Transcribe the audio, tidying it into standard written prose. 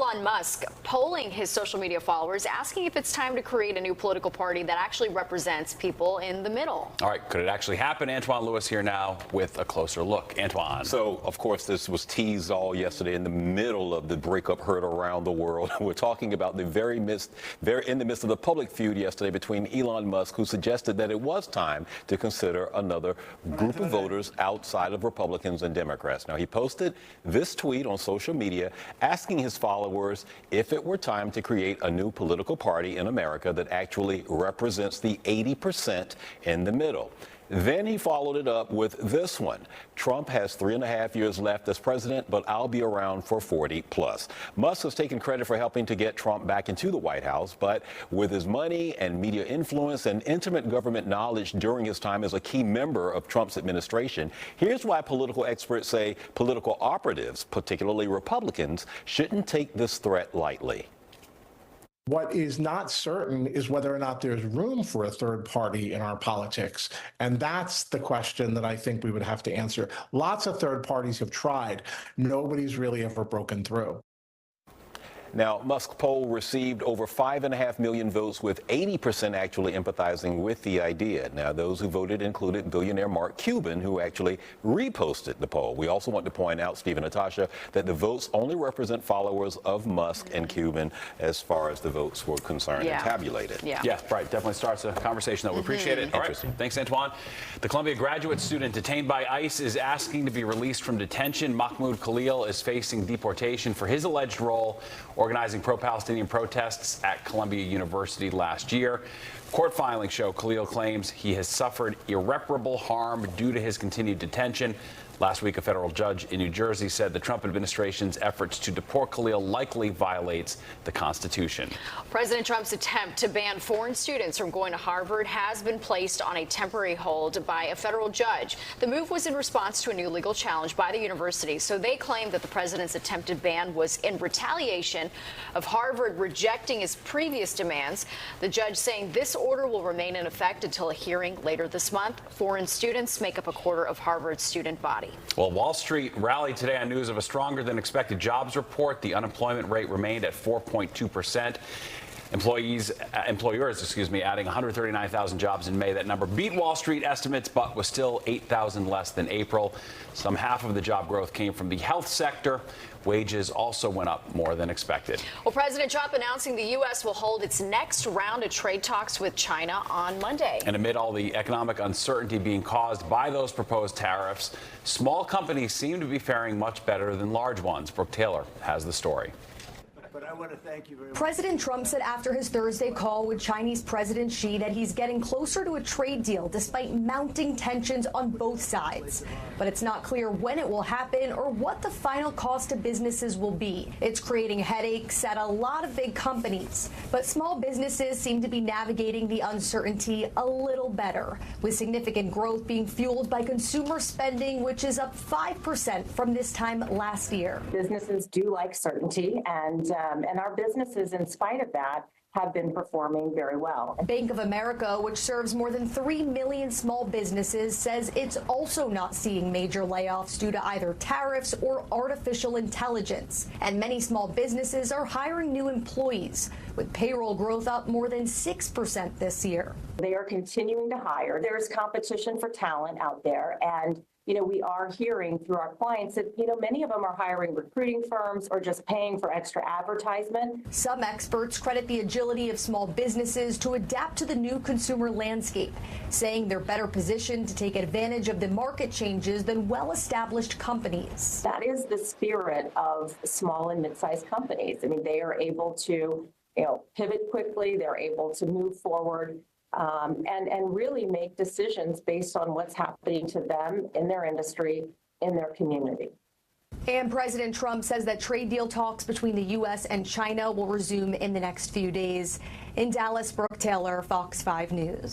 Elon Musk polling his social media followers, asking if it's time to create a new political party that actually represents people in the middle. All right, could it actually happen? Antoine Lewis here now with a closer look. Antoine. So, of course, this was teased all yesterday in the middle of the breakup heard around the world. We're talking about in the midst of the public feud yesterday between Elon Musk, who suggested that it was time to consider another group of voters outside of Republicans and Democrats. Now, he posted this tweet on social media asking his followers if it were time to create a new political party in America that actually represents the 80% in the middle. Then he followed it up with this one. Trump has 3.5 years left as president, but I'll be around for 40 plus. Musk has taken credit for helping to get Trump back into the White House, but with his money and media influence and intimate government knowledge during his time as a key member of Trump's administration, here's why political experts say political operatives, particularly Republicans, shouldn't take this threat lightly. What is not certain is whether or not there's room for a third party in our politics. And that's the question that I think we would have to answer. Lots of third parties have tried. Nobody's really ever broken through. Now, Musk's poll received over 5.5 million votes, with 80% actually empathizing with the idea. Now, those who voted included billionaire Mark Cuban, who actually reposted the poll. We also want to point out, Steve and Natasha, that the votes only represent followers of Musk and Cuban as far as the votes were concerned and tabulated. Yeah, right. Definitely starts a conversation, though. We appreciate it. All right. Thanks, Antoine. The Columbia graduate student detained by ICE is asking to be released from detention. Mahmoud Khalil is facing deportation for his alleged role organizing pro-Palestinian protests at Columbia University last year. Court filings show Khalil claims he has suffered irreparable harm due to his continued detention. Last week, a federal judge in New Jersey said the Trump administration's efforts to deport Khalil likely violates the Constitution. President Trump's attempt to ban foreign students from going to Harvard has been placed on a temporary hold by a federal judge. The move was in response to a new legal challenge by the university. So they claim that the president's attempted ban was in retaliation of Harvard rejecting his previous demands. The judge saying this order will remain in effect until a hearing later this month. Foreign students make up a quarter of Harvard's student body. Well, Wall Street rallied today on news of a stronger than expected jobs report. The unemployment rate remained at 4.2%. Employers, adding 139,000 jobs in May. That number beat Wall Street estimates, but was still 8,000 less than April. Some half of the job growth came from the health sector. Wages also went up more than expected. Well, President Trump announcing the U.S. will hold its next round of trade talks with China on Monday. And amid all the economic uncertainty being caused by those proposed tariffs, small companies seem to be faring much better than large ones. Brooke Taylor has the story. But I want to thank you very much. President Trump said after his Thursday call with Chinese President Xi that he's getting closer to a trade deal despite mounting tensions on both sides. But it's not clear when it will happen or what the final cost to businesses will be. It's creating headaches at a lot of big companies. But small businesses seem to be navigating the uncertainty a little better, with significant growth being fueled by consumer spending, which is up 5% from this time last year. Businesses do like certainty, and our businesses, in spite of that, have been performing very well. Bank of America, which serves more than 3 million small businesses, says it's also not seeing major layoffs due to either tariffs or artificial intelligence. And many small businesses are hiring new employees, with payroll growth up more than 6% this year. They are continuing to hire. There's competition for talent out there, and we are hearing through our clients that, many of them are hiring recruiting firms or just paying for extra advertisement. Some experts credit the agility of small businesses to adapt to the new consumer landscape, saying they're better positioned to take advantage of the market changes than well-established companies. That is the spirit of small and mid-sized companies. I mean, they are able to, pivot quickly. They're able to move forward. And really make decisions based on what's happening to them in their industry, in their community. And President Trump says that trade deal talks between the U.S. and China will resume in the next few days. In Dallas, Brooke Taylor, Fox 5 News.